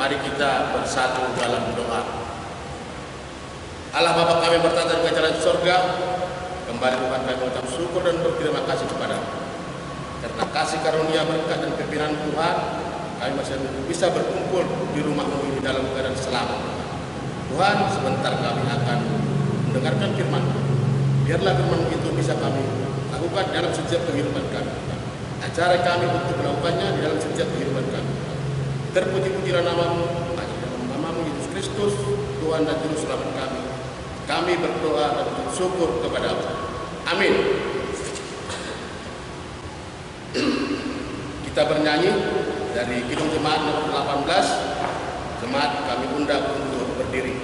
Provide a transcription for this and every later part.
Mari kita bersatu dalam doa. Allah Bapa kami bertata di kerajaan surga, kembali Tuhan kami mengucap syukur dan berterima kasih kepada-Mu. Karena kasih karunia berkat dan pimpinan Tuhan, kami masih bisa berkumpul di rumah-Mu ini dalam keadaan selamat. Tuhan, sebentar kami akan mendengarkan firman-Mu. Biarlah firman-Mu itu bisa kami lakukan dalam setiap kehidupan kami. Acara kami untuk melakukannya di dalam setiap kehidupan kami. Terpuji-pujilah nama-Mu, dalam nama-Mu Yesus Kristus, Tuhan dan Juru Selamat kami. Kami berdoa dan bersyukur kepada-Mu. Amin. Kita bernyanyi dari Kidung Jemaat nomor 18. Jemaat kami undang untuk berdiri.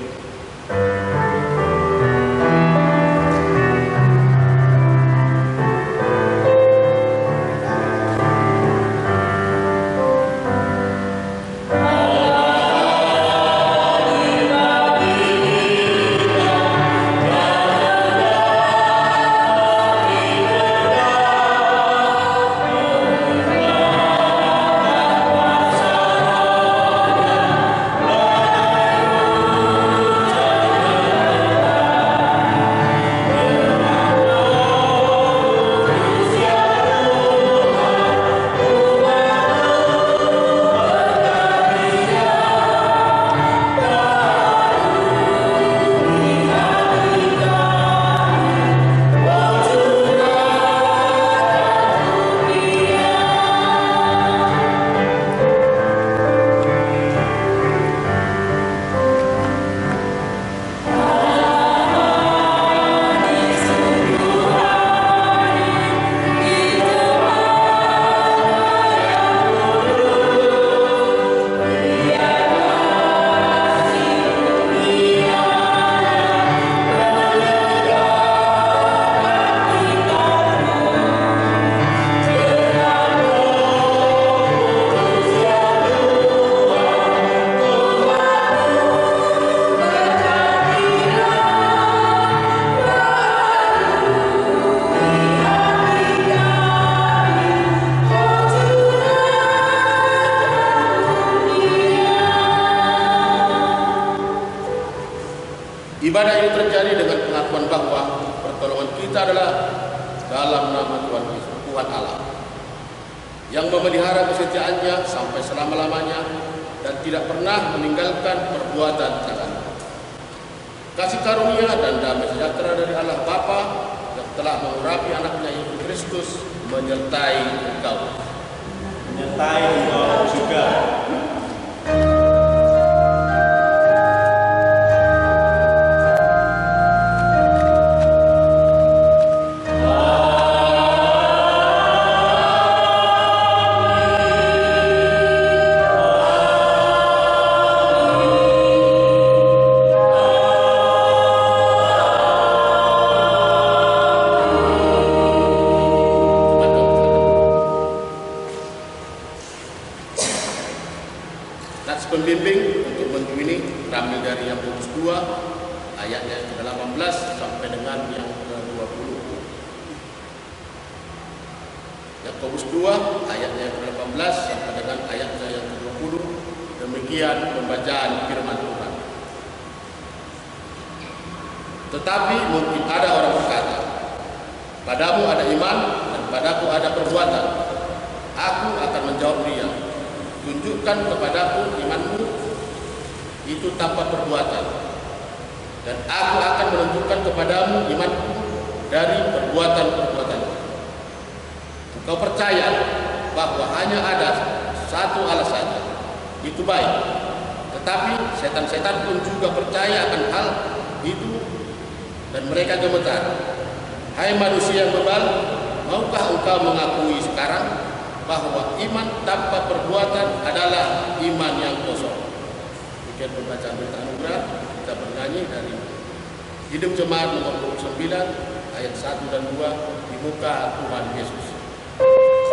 Ibadah ini terjadi dengan pengakuan bahwa pertolongan kita adalah dalam nama Tuhan Yesus, Tuhan Allah, yang memelihara kesetiaannya sampai selama-lamanya dan tidak pernah meninggalkan perbuatan tangannya. Kasih karunia dan damai sejahtera dari Allah Bapa yang telah mengurapi anaknya Yesus Kristus menyertai engkau. Menyertai engkau juga. Nats pembimbing untuk minggu ini terambil dari Yakobus 2 ayatnya yang ke-18 sampai dengan yang ke-20. Yakobus 2 ayatnya yang ke-18 sampai dengan ayatnya yang ke-20. Demikian pembacaan firman Tuhan. Tetapi mungkin ada orang berkata, padamu ada iman dan padaku ada perbuatan. Aku akan menjawab dia, tunjukkan kepadaku imanmu itu tanpa perbuatan, dan aku akan menunjukkan kepadamu imanku dari perbuatan-perbuatan. Engkau percaya bahwa hanya ada satu Allah saja, itu baik. Tetapi setan-setan pun juga percaya akan hal itu, dan mereka gemetar. Hai manusia yang bebal, maukah engkau mengakui sekarang bahwa iman tanpa perbuatan adalah iman yang kosong? Demikian pembacaan berita anugerah. Kita bernyanyi dari Hidup Jemaat nomor 29 ayat 1 dan 2 di muka Tuhan Yesus. Yesus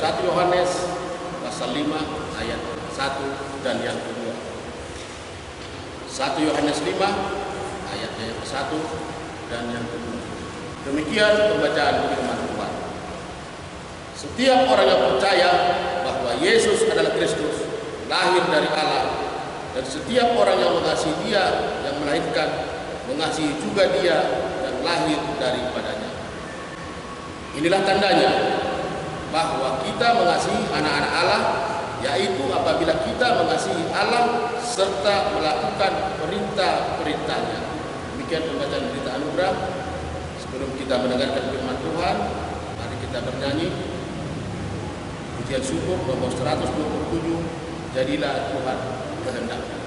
1 Yohanes pasal 5 ayat 1 dan yang kedua. 1 Yohanes 5 ayat yang ke-1 dan yang kedua. Demikian pembacaan firman Tuhan. Setiap orang yang percaya bahwa Yesus adalah Kristus, lahir dari Allah, dan setiap orang yang mengasihi Dia yang melahirkan, mengasihi juga Dia yang lahir daripadanya. Inilah tandanya bahwa kita mengasihi anak-anak Allah, yaitu apabila kita mengasihi Allah serta melakukan perintah-perintahnya. Demikian pembacaan berita anugerah. Sebelum kita mendengarkan firman Tuhan, mari kita bernyanyi pujian syukur nomor 127, Jadilah Tuhan kehendakmu.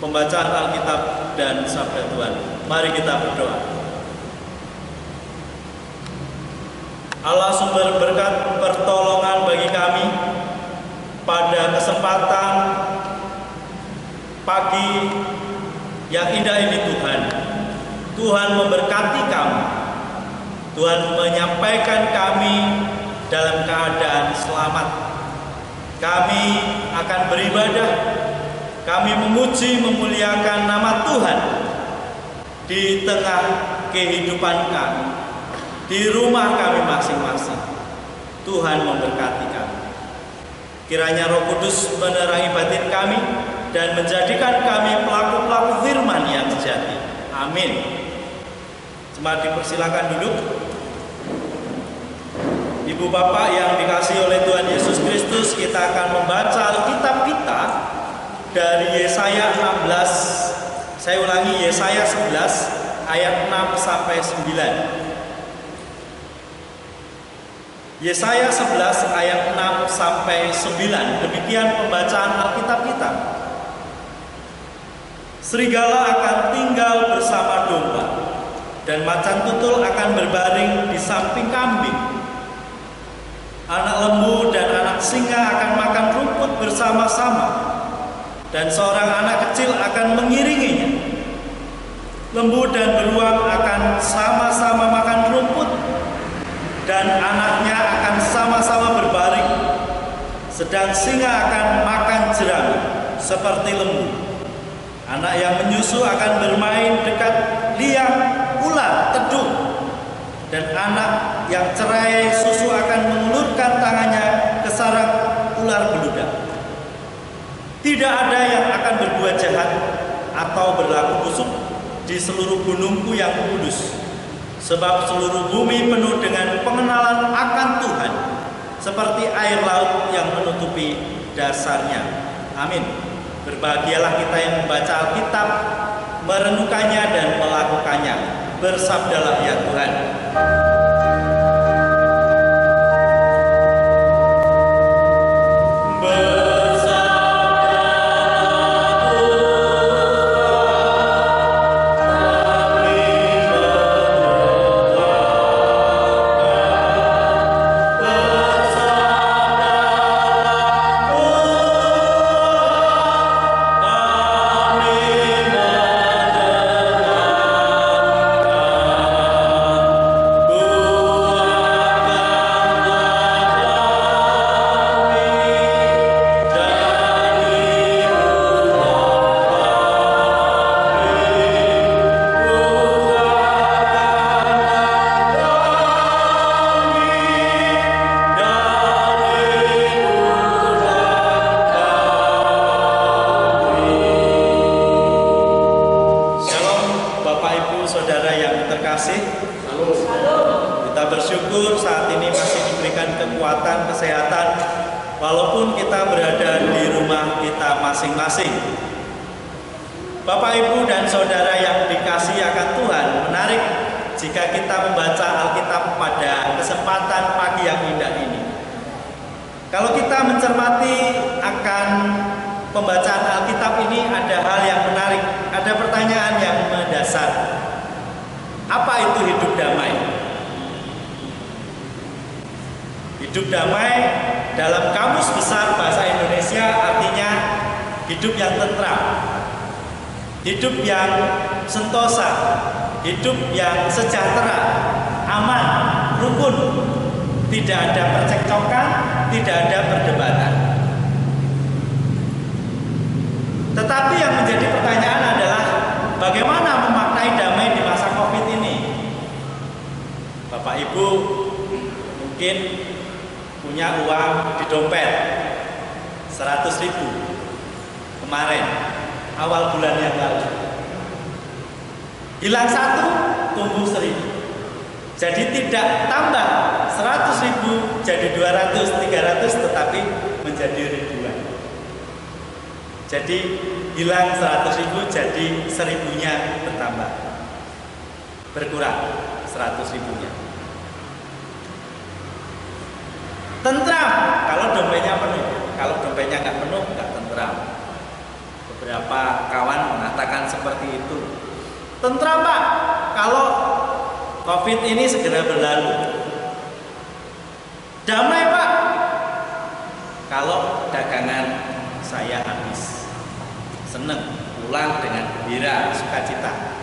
Pembacaan Alkitab dan Sabda Tuhan. Mari kita berdoa. Allah sumber berkat pertolongan bagi kami pada kesempatan pagi yang indah ini Tuhan. Tuhan memberkati kami. Tuhan menyampaikan kami dalam keadaan selamat. Kami akan beribadah. Kami memuji, memuliakan nama Tuhan di tengah kehidupan kami, di rumah kami masing-masing. Tuhan memberkati kami. Kiranya Roh Kudus menerangi batin kami dan menjadikan kami pelaku-pelaku firman yang sejati. Amin. Jemaat dipersilakan duduk. Ibu Bapak yang dikasihi oleh Tuhan Yesus Kristus, kita akan membaca Alkitab kita dari Yesaya 16, saya ulangi, Yesaya 11 ayat 6 sampai 9. Yesaya 11 ayat 6 sampai 9. Demikian pembacaan Alkitab kita. Serigala akan tinggal bersama domba, dan macan tutul akan berbaring di samping kambing. Anak lembu dan anak singa akan makan rumput bersama-sama, dan seorang anak kecil akan mengiringinya. Lembu dan beruang akan sama-sama makan rumput, dan anaknya akan sama-sama berbaring. Sedang singa akan makan jerami seperti lembu. Anak yang menyusu akan bermain dekat liang ular tedung, dan anak yang cerai susu akan mengulurkan tangannya ke sarang ular beludak. Tidak ada yang akan berbuat jahat atau berlaku busuk di seluruh gunungku yang kudus, sebab seluruh bumi penuh dengan pengenalan akan Tuhan, seperti air laut yang menutupi dasarnya. Amin. Berbahagialah kita yang membaca Alkitab, merenungkannya dan melakukannya. Bersabdalah ya Tuhan. walaupun kita berada di rumah kita masing-masing. Bapak, Ibu, dan Saudara yang dikasihi akan Tuhan, menarik jika kita membaca Alkitab pada kesempatan pagi yang indah ini. Kalau kita mencermati akan pembacaan Alkitab ini, ada hal yang menarik, ada pertanyaan yang mendasar. Apa itu hidup damai? Hidup damai dalam Kamus Besar Bahasa Indonesia artinya hidup yang tentram, hidup yang sentosa, hidup yang sejahtera, aman, rukun, tidak ada percekcokan, tidak ada perdebatan. Tetapi yang menjadi pertanyaan adalah bagaimana memaknai damai di masa Covid ini? Bapak Ibu mungkin punya uang di dompet 100.000 kemarin awal bulan yang lalu. Hilang 1, tumbuh 1.000. Jadi tidak tambah 100.000 jadi 200, 300, tetapi menjadi ribuan. Jadi hilang 100.000 jadi 1.000-nya bertambah, berkurang 100.000-nya. Tentram kalau dompetnya penuh, kalau dompetnya nggak penuh nggak tentram. Beberapa kawan mengatakan seperti itu. Tentram Pak, kalau Covid ini segera berlalu. Damai Pak, kalau dagangan saya habis. Seneng, pulang dengan gembira, sukacita.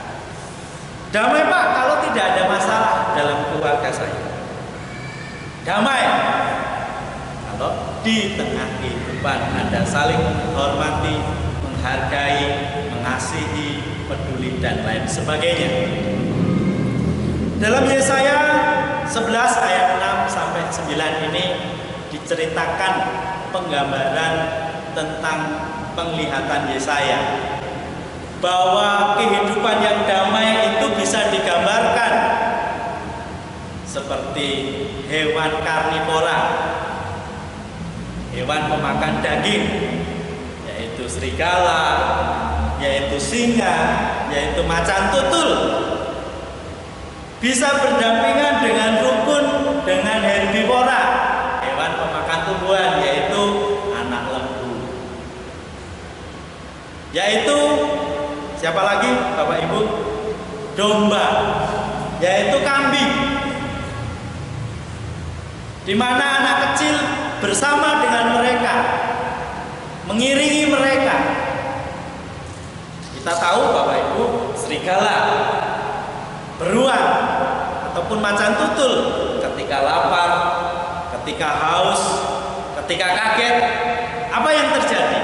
Damai Pak, kalau tidak ada masalah dalam keluarga saya. Damai kalau di tengah kehidupan Anda saling menghormati, menghargai, mengasihi, peduli, dan lain sebagainya. Dalam Yesaya 11 ayat 6 sampai 9 ini diceritakan penggambaran tentang penglihatan Yesaya, bahwa kehidupan yang damai itu bisa digambarkan seperti hewan karnivora, hewan pemakan daging, yaitu serigala, yaitu singa, yaitu macan tutul, bisa berdampingan dengan rukun dengan herbivora, hewan pemakan tumbuhan, yaitu anak lembu, yaitu siapa lagi Bapak Ibu? Domba, yaitu kambing, di mana anak kecil bersama dengan mereka, mengiringi mereka. Kita tahu Bapak Ibu, serigala, beruang, ataupun macan tutul ketika lapar, ketika haus, ketika kaget, apa yang terjadi?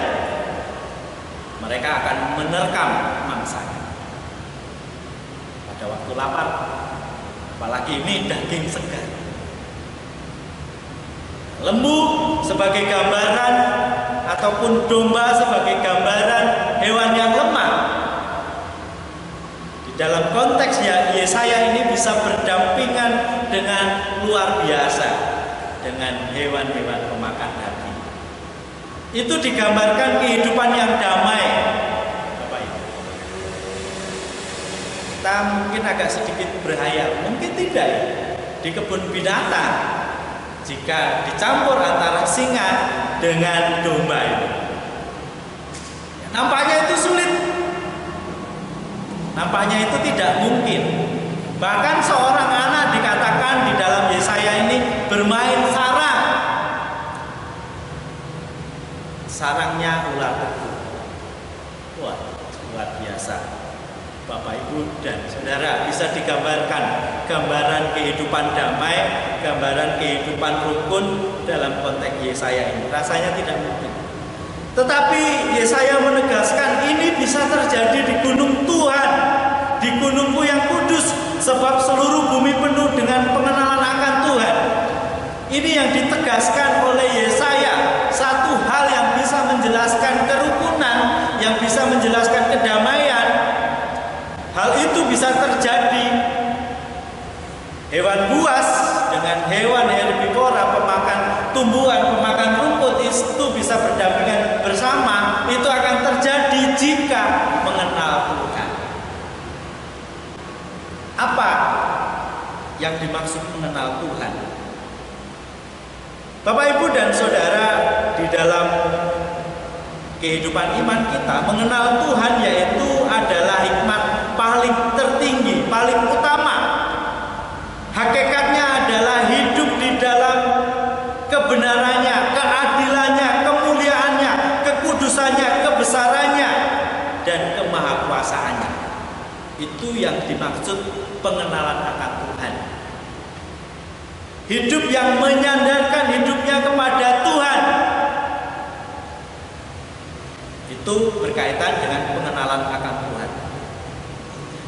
Mereka akan menerkam mangsanya. Pada waktu lapar, apalagi ini daging segar. Lembu sebagai gambaran ataupun domba sebagai gambaran hewan yang lemah. Di dalam konteks Yesaya ini bisa berdampingan dengan luar biasa dengan hewan-hewan pemakan daging. Itu digambarkan kehidupan yang damai, Bapak Ibu. Kita mungkin agak sedikit berhayal, mungkin tidak ya, di kebun binatang jika dicampur antara singa dengan domba itu. Nampaknya itu sulit. Nampaknya itu tidak mungkin. Bahkan seorang anak dikatakan di dalam Yesaya ini bermain sarang. Sarangnya ular kebo. Wah, luar biasa. Bapak Ibu dan Saudara, bisa digambarkan gambaran kehidupan damai, gambaran kehidupan rukun dalam konteks Yesaya ini. Rasanya tidak mungkin. Tetapi Yesaya menegaskan ini bisa terjadi di gunung Tuhan, di gunungku yang kudus, sebab seluruh bumi penuh dengan pengenalan akan Tuhan. Ini yang ditegaskan oleh Yesaya, satu hal yang bisa menjelaskan kerukunan, yang bisa menjelaskan kedamaian. Hal itu bisa terjadi. Hewan buas dengan hewan herbivora, pemakan tumbuhan, pemakan rumput, itu bisa berdampingan bersama, itu akan terjadi jika mengenal Tuhan. Apa yang dimaksud mengenal Tuhan? Bapak, Ibu, dan Saudara, di dalam kehidupan iman kita, mengenal Tuhan yaitu adalah hikmat paling tertinggi, paling utama. Hakikatnya adalah hidup di dalam kebenarannya, keadilannya, kemuliaannya, kekudusannya, kebesarannya, dan kemahakuasaannya. Itu yang dimaksud pengenalan akan Tuhan. Hidup yang menyandarkan hidupnya kepada Tuhan. Itu berkaitan dengan pengenalan akan Tuhan.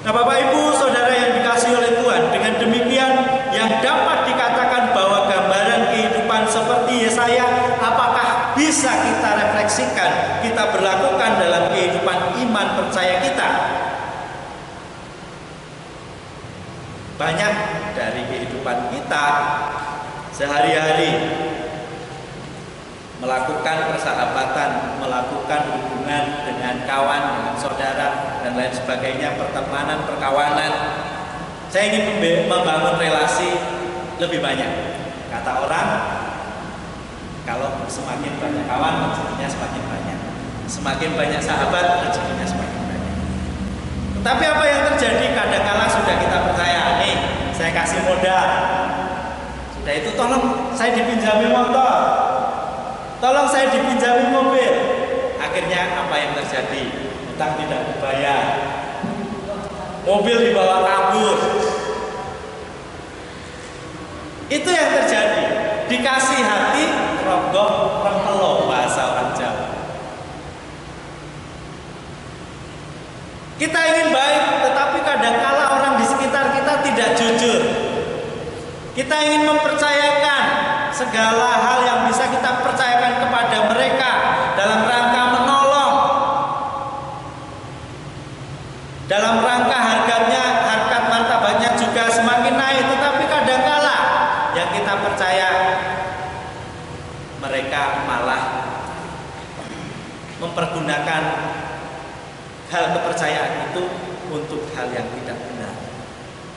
Nah, Bapak, Ibu, Saudara yang dikasihi oleh Tuhan, dengan demikian yang dapat dikatakan bahwa gambaran kehidupan seperti Yesaya apakah bisa kita refleksikan, kita berlakukan dalam kehidupan iman percaya kita? Banyak dari kehidupan kita sehari-hari melakukan persahabatan, melakukan hubungan dengan kawan, dengan saudara, dan lain sebagainya, pertemanan, perkawanan. Saya ingin membangun relasi lebih banyak. Kata orang, kalau semakin banyak kawan, rezekinya semakin banyak. Semakin banyak sahabat, rezekinya semakin banyak. Tetapi apa yang terjadi kadang-kala sudah kita percaya, nih, saya kasih modal. Sudah itu tolong saya dipinjami motor. Tolong saya dipinjami mobil. Akhirnya apa yang terjadi? Utang tidak dibayar. Mobil dibawa kabur. Itu yang terjadi. Dikasih hati, rogoh rempelo, bahasa orang Jawa. Kita ingin baik, tetapi kadang-kala orang di sekitar kita tidak jujur. Kita ingin mempercayakan segala hal yang bisa kita percayakan kepada mereka dalam rangka menolong, dalam rangka harkat martabatnya juga semakin naik. Tetapi kadang-kala yang kita percaya mereka malah mempergunakan hal kepercayaan itu untuk hal yang tidak benar.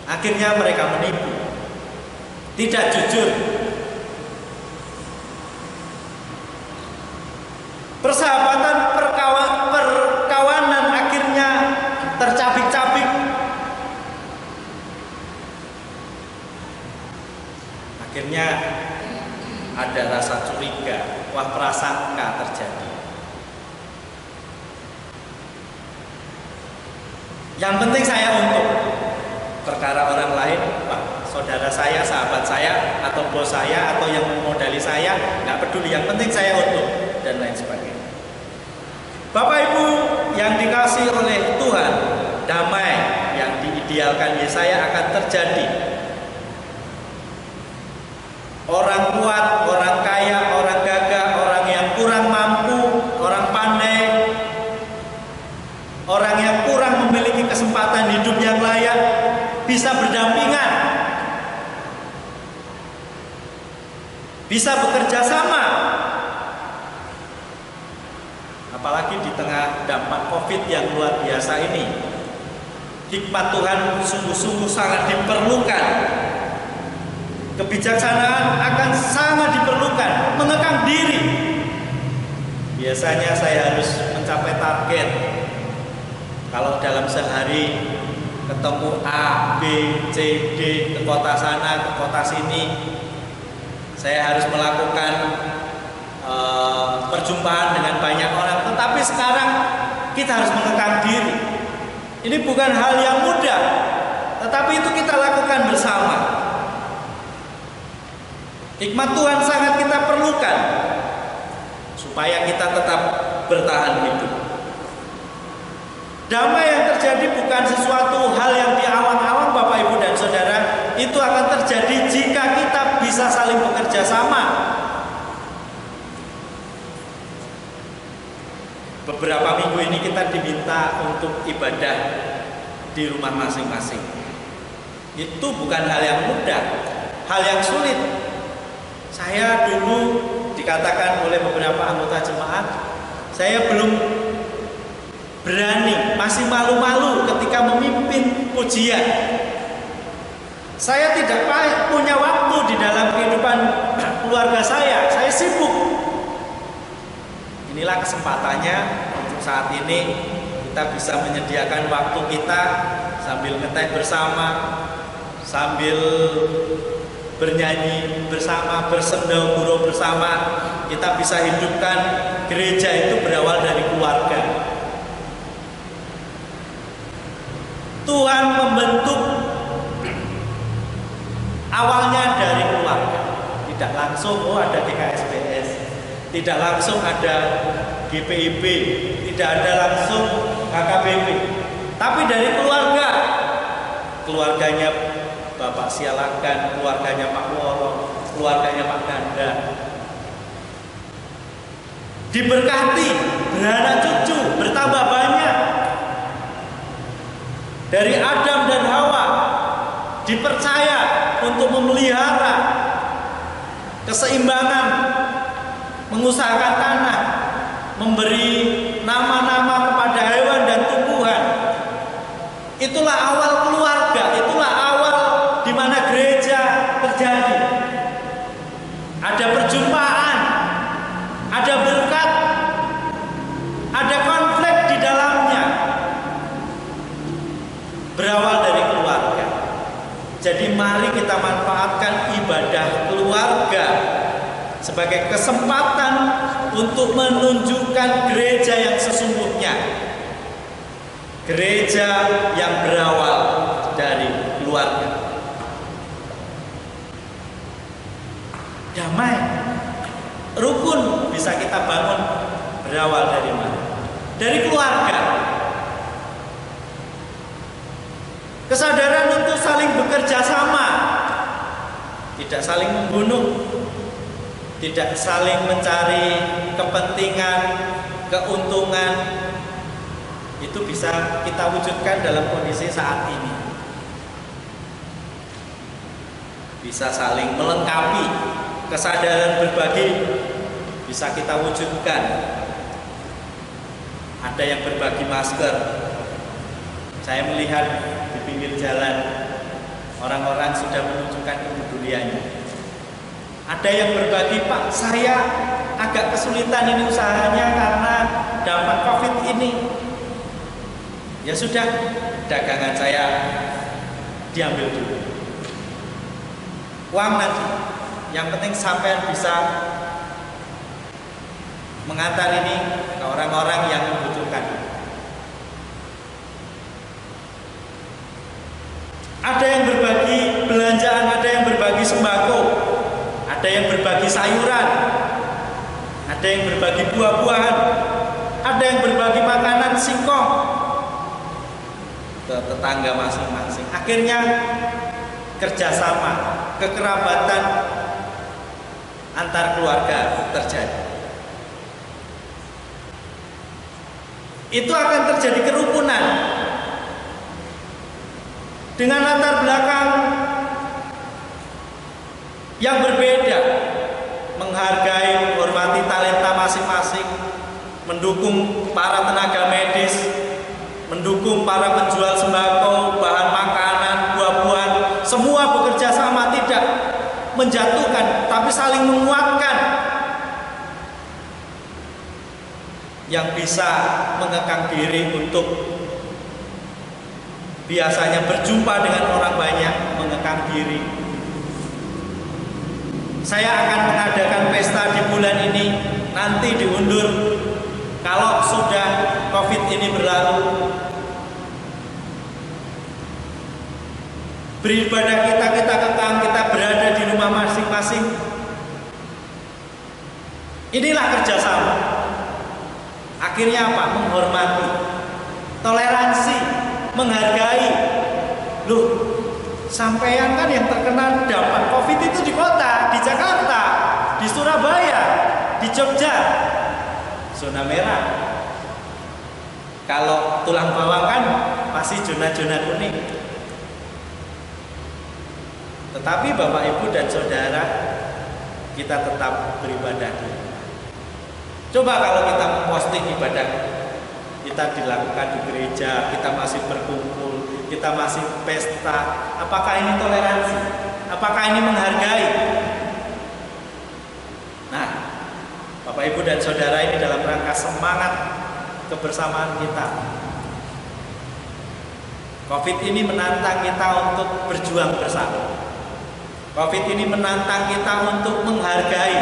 Akhirnya mereka menipu, tidak jujur. Persahabatan, perkawanan akhirnya tercabik-cabik. Akhirnya ada rasa curiga, prasangka terjadi. Yang penting saya untung. Perkara orang lain, wah, saudara saya, sahabat saya, atau bos saya, atau yang memodali saya, nggak peduli. Yang penting saya untung, dan lain sebagainya. Bapak, Ibu yang dikasihi oleh Tuhan, damai yang diidealkan Yesaya akan terjadi. Orang kuat, orang kaya, orang gagah, orang yang kurang mampu, orang pandai, orang yang kurang memiliki kesempatan hidup yang layak bisa berdampingan, bisa bekerja sama. Apalagi di tengah dampak COVID yang luar biasa ini, hikmat Tuhan sungguh-sungguh sangat diperlukan. Kebijaksanaan akan sangat diperlukan, mengekang diri. Biasanya saya harus mencapai target. Kalau dalam sehari ketemu A, B, C, D, ke kota sana, ke kota sini, saya harus melakukan perjumpaan dengan banyak orang. Tetapi sekarang kita harus mengekang diri. Ini bukan hal yang mudah, tetapi itu kita lakukan bersama. Hikmat Tuhan sangat kita perlukan supaya kita tetap bertahan hidup. Damai yang terjadi bukan sesuatu hal yang di awang-awang, Bapak, Ibu, dan Saudara. Itu akan terjadi jika kita bisa saling bekerja sama. Beberapa minggu ini kita diminta untuk ibadah di rumah masing-masing. Itu bukan hal yang mudah, hal yang sulit. Saya dulu dikatakan oleh beberapa anggota jemaat, saya belum berani, masih malu-malu ketika memimpin pujian. Saya tidak punya waktu di dalam kehidupan keluarga saya sibuk. Inilah kesempatannya untuk saat ini kita bisa menyediakan waktu kita sambil ngeteh bersama, sambil bernyanyi bersama, bersendau-gurau bersama. Kita bisa hidupkan gereja itu berawal dari keluarga. Tuhan membentuk awalnya dari keluarga. Tidak langsung ada GKSBS, tidak langsung ada GPIB, tidak ada langsung KKBP, tapi dari keluarga. Keluarganya Bapak Sialakan, keluarganya Pak Woro, keluarganya Pak Ganda, diberkati, beranak cucu, bertambah banyak. Dari Adam dan Hawa dipercaya untuk memelihara keseimbangan, mengusahakan tanah, memberi nama-nama kepada hewan dan tumbuhan. Itulah awal keluarga, itulah awal di mana gereja terjadi. Ada perjumpaan, ada berkat, ada konflik di dalamnya. Berawal dari keluarga. Jadi mari kita manfaatkan ibadah keluarga sebagai kesempatan untuk menunjukkan gereja yang sesungguhnya. Gereja yang berawal dari keluarga. Damai, rukun bisa kita bangun berawal dari mana? Dari keluarga. Kesadaran untuk saling bekerja sama, tidak saling membunuh, tidak saling mencari kepentingan, keuntungan. Itu bisa kita wujudkan dalam kondisi saat ini. Bisa saling melengkapi, kesadaran berbagi bisa kita wujudkan. Ada yang berbagi masker. Saya melihat di pinggir jalan orang-orang sudah menunjukkan kepeduliannya. Ada yang berbagi, Pak, saya agak kesulitan ini usahanya karena dampak COVID ini. Ya sudah, dagangan saya diambil dulu. Uang nanti, yang penting sampai bisa mengantar ini ke orang-orang yang membutuhkan. Ada yang berbagi belanjaan, ada yang berbagi sembako, ada yang berbagi sayuran, ada yang berbagi buah-buahan, ada yang berbagi makanan singkong ke tetangga masing-masing. Akhirnya kerjasama, kekerabatan antar keluarga terjadi. Itu akan terjadi kerukunan dengan latar belakang yang berbeda, menghargai, menghormati talenta masing-masing, mendukung para tenaga medis, mendukung para penjual sembako, bahan makanan, buah-buahan, semua bekerja sama, tidak menjatuhkan, tapi saling menguatkan. Yang bisa mengekang diri untuk biasanya berjumpa dengan orang banyak, mengekang diri. Saya akan mengadakan pesta di bulan ini, nanti diundur kalau sudah COVID ini berlalu. Beribadah kita kekang, kita berada di rumah masing-masing. Inilah kerjasama. Akhirnya apa? Menghormati, toleransi, menghargai. Loh, sampean kan yang terkena dampak COVID itu di kota, di Jakarta, di Surabaya, di Jogja, zona merah. Kalau tulang bawang kan masih zona-zona kuning. Tetapi Bapak, Ibu, dan Saudara, kita tetap beribadah. Coba kalau kita posting ibadah kita dilakukan di gereja, kita masih berkumpul, kita masih pesta, apakah ini toleransi? Apakah ini menghargai? Nah, Bapak Ibu dan Saudara, ini dalam rangka semangat kebersamaan kita. Covid ini menantang kita untuk berjuang bersama. Covid ini menantang kita untuk menghargai,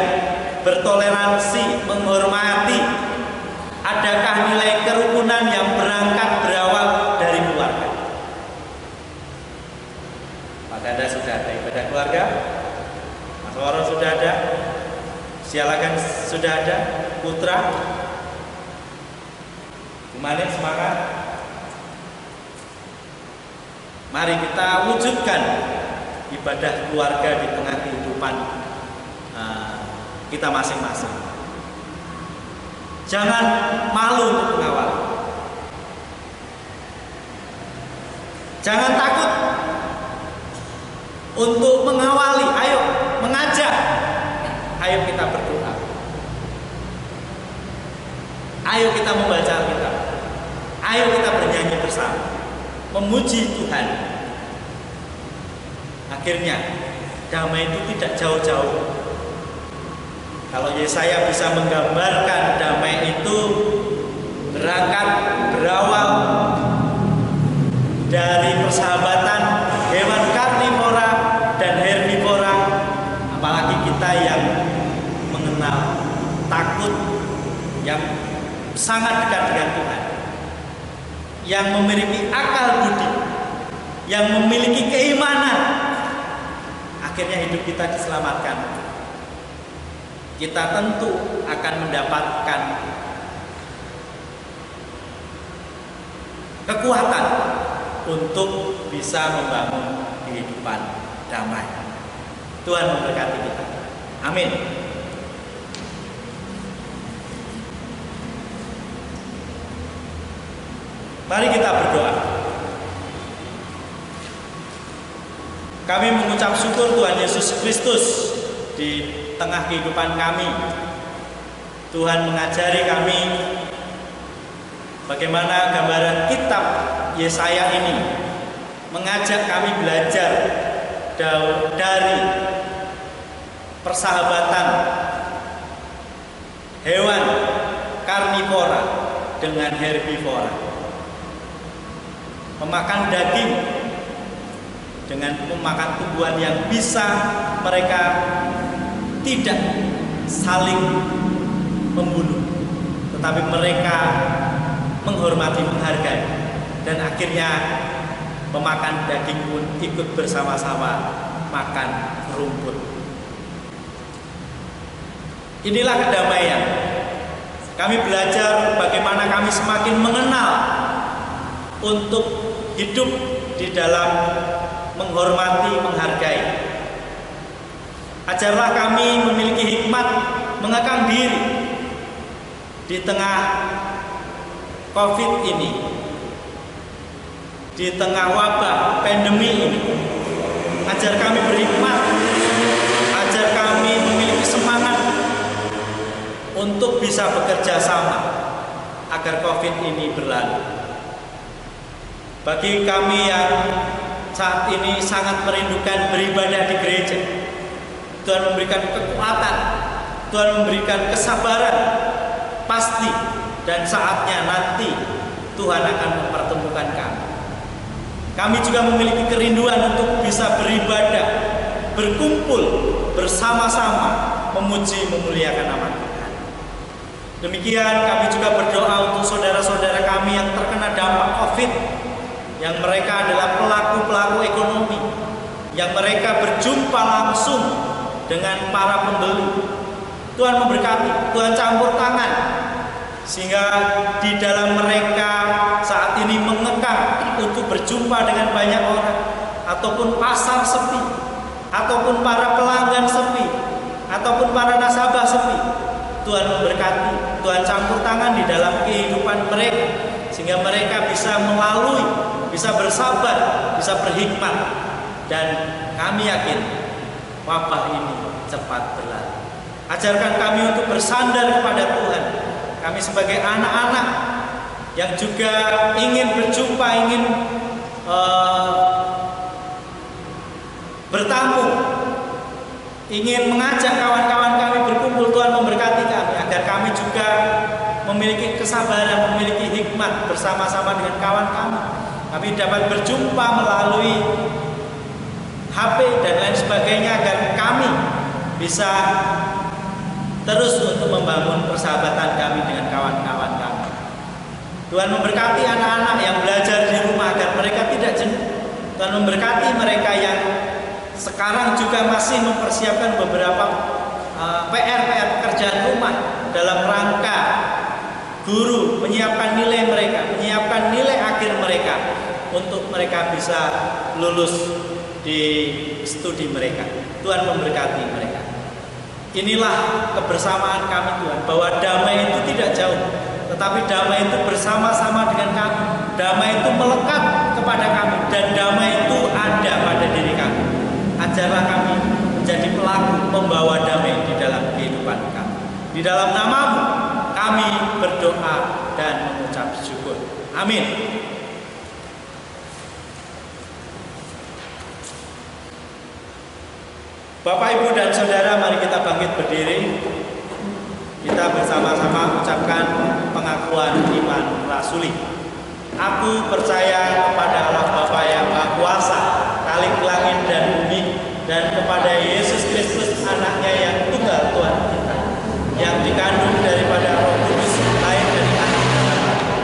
bertoleransi, menghormati. Adakah nilai kerukunan yang berangkat berawal dari keluarga? Pak Ganda sudah ada ibadah keluarga, Mas Waro sudah ada, Sialagan sudah ada, Putra, Kumanin semangat. Mari kita wujudkan ibadah keluarga di tengah kehidupan kita masing-masing. Jangan malu untuk mengawal. Jangan takut untuk mengawali. Ayo mengajak. Ayo kita berdoa. Ayo kita membaca Alkitab. Ayo kita bernyanyi bersama, memuji Tuhan. Akhirnya damai itu tidak jauh-jauh. Kalau Yesaya bisa menggambarkan damai itu berawal dari persahabatan hewan karnivora dan herbivora, apalagi kita yang mengenal takut, yang sangat dekat dengan Tuhan, yang memiliki akal budi, yang memiliki keimanan, akhirnya hidup kita diselamatkan. Kita tentu akan mendapatkan kekuatan untuk bisa membangun kehidupan damai. Tuhan memberkati kita. Amin. Mari kita berdoa. Kami mengucap syukur Tuhan Yesus Kristus di tengah kehidupan kami. Tuhan mengajari kami bagaimana gambaran kitab Yesaya ini mengajak kami belajar dari persahabatan hewan karnivora dengan herbivora, memakan daging dengan memakan tumbuhan yang bisa mereka tidak saling membunuh, tetapi mereka menghormati, menghargai, dan akhirnya memakan daging pun ikut bersama-sama makan rumput. Inilah kedamaian. Kami belajar bagaimana kami semakin mengenal untuk hidup di dalam menghormati, menghargai. Ajarlah kami memiliki hikmat mengekang diri di tengah Covid ini, di tengah wabah pandemi ini. Ajar kami berhikmat, ajar kami memiliki semangat untuk bisa bekerja sama agar Covid ini berlalu. Bagi kami yang saat ini sangat merindukan beribadah di gereja, Tuhan memberikan kekuatan, Tuhan memberikan kesabaran, pasti dan saatnya nanti Tuhan akan mempertemukan kami. Kami juga memiliki kerinduan untuk bisa beribadah, berkumpul bersama-sama, memuji, memuliakan nama Tuhan. Demikian kami juga berdoa untuk saudara-saudara kami yang terkena dampak Covid, yang mereka adalah pelaku-pelaku ekonomi, yang mereka berjumpa langsung dengan para pembeli. Tuhan memberkati, Tuhan campur tangan, sehingga di dalam mereka saat ini mengekang untuk berjumpa dengan banyak orang, ataupun pasar sepi, ataupun para pelanggan sepi, ataupun para nasabah sepi. Tuhan memberkati, Tuhan campur tangan di dalam kehidupan mereka, sehingga mereka bisa melalui, bisa bersabar, bisa berhikmat. Dan kami yakin wabah ini cepat berlalu. Ajarkan kami untuk bersandar kepada Tuhan. Kami sebagai anak-anak yang juga ingin berjumpa, ingin bertamu, ingin mengajak kawan-kawan kami berkumpul. Tuhan memberkati kami agar kami juga memiliki kesabaran, memiliki hikmat bersama-sama dengan kawan kami. Kami dapat berjumpa melalui HP dan lain sebagainya agar kami bisa terus untuk membangun persahabatan kami dengan kawan-kawan kami. Tuhan memberkati anak-anak yang belajar di rumah agar mereka tidak jenuh. Tuhan memberkati mereka yang sekarang juga masih mempersiapkan beberapa PR pekerjaan rumah dalam rangka guru menyiapkan nilai mereka, menyiapkan nilai akhir mereka untuk mereka bisa lulus di studi mereka. Tuhan memberkati mereka. Inilah kebersamaan kami Tuhan, bahwa damai itu tidak jauh, tetapi damai itu bersama-sama dengan kami. Damai itu melekat kepada kami, dan damai itu ada pada diri kami. Ajarlah kami menjadi pelaku membawa damai di dalam kehidupan kami. Di dalam nama-Mu kami berdoa dan mengucap syukur. Amin. Bapak, Ibu, dan Saudara, mari kita bangkit berdiri. Kita bersama-sama mengucapkan pengakuan iman rasuli. Aku percaya kepada Allah Bapa yang Maha Kuasa, Khalik langit dan bumi, dan kepada Yesus Kristus, Anaknya yang tunggal Tuhan kita, yang dikandung daripada Roh Kudus, lahir dari anak Maria,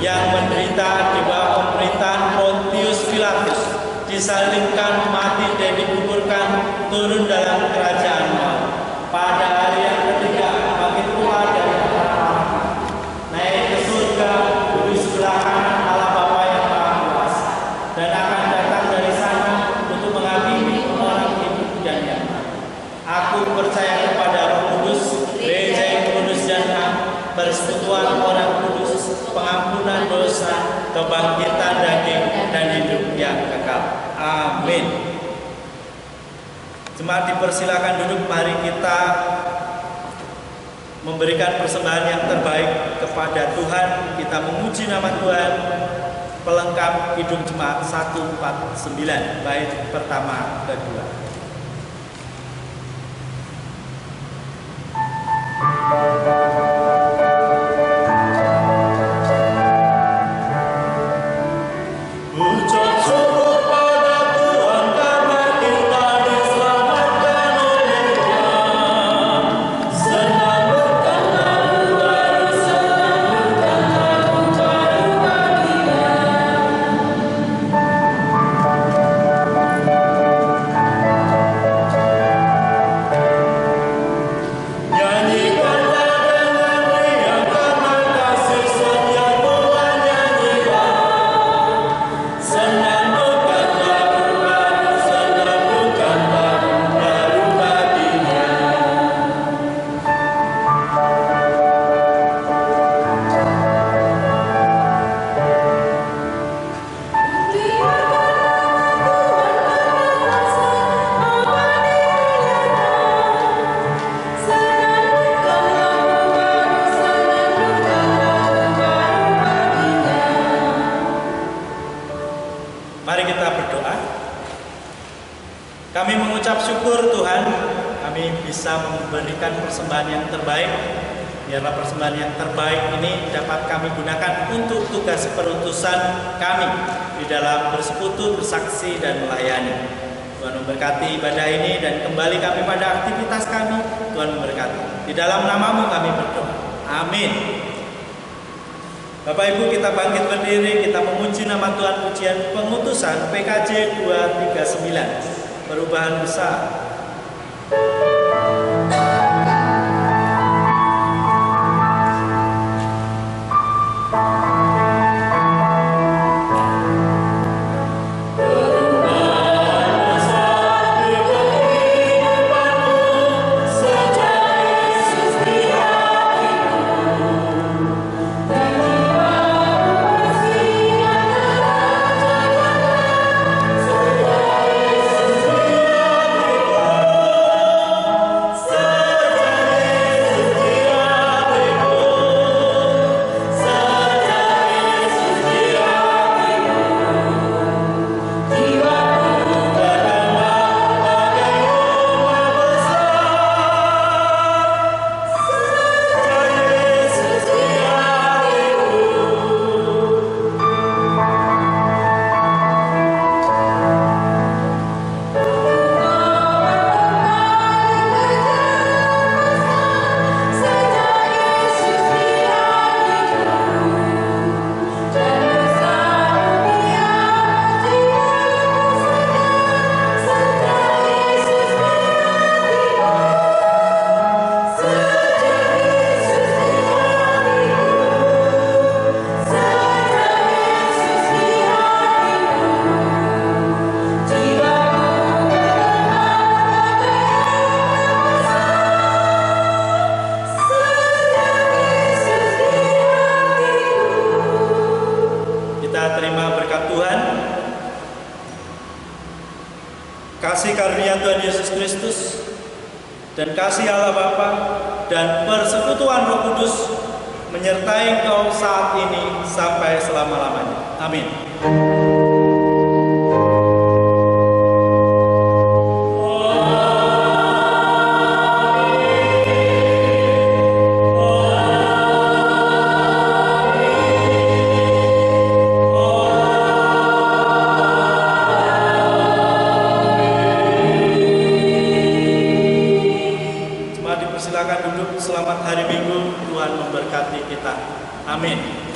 yang menderita di bawah pemerintahan Pontius Pilatus, disalibkan, mati, dan dikuburkan, turun dalam kerajaan maut. Pada hari yang ketiga bangkit pula dari antara mati, naik ke surga, duduk sebelah kanan Allah Bapa yang Maha Kuasa, dan akan datang dari sana untuk menghakimi orang hidup dan yang mati. Aku percaya kepada Roh Kudus, gereja yang kudus dan am, persekutuan orang kudus, pengampunan dosa, kebangkitan daging, dan hidup yang kekal. Amin. Jemaat dipersilakan duduk. Mari kita memberikan persembahan yang terbaik kepada Tuhan. Kita memuji nama Tuhan. Pelengkap Kidung Jemaat 149 bait pertama kedua. Kami mengucap syukur Tuhan, kami bisa memberikan persembahan yang terbaik. Biarlah persembahan yang terbaik ini dapat kami gunakan untuk tugas perutusan kami di dalam bersekutu, bersaksi, dan melayani. Tuhan memberkati ibadah ini dan kembali kami pada aktivitas kami. Tuhan memberkati. Di dalam nama-Mu kami berdoa. Amin. Bapak Ibu, kita bangkit berdiri, kita memuji nama Tuhan. Pujian pengutusan PKJ 239. Perubahan besar. kasihnya Tuhan Yesus Kristus dan kasih Allah Bapa dan persekutuan Roh Kudus menyertai engkau saat ini sampai selama-lamanya. Amin. Silakan duduk. Selamat hari Minggu. Tuhan memberkati kita. Amin.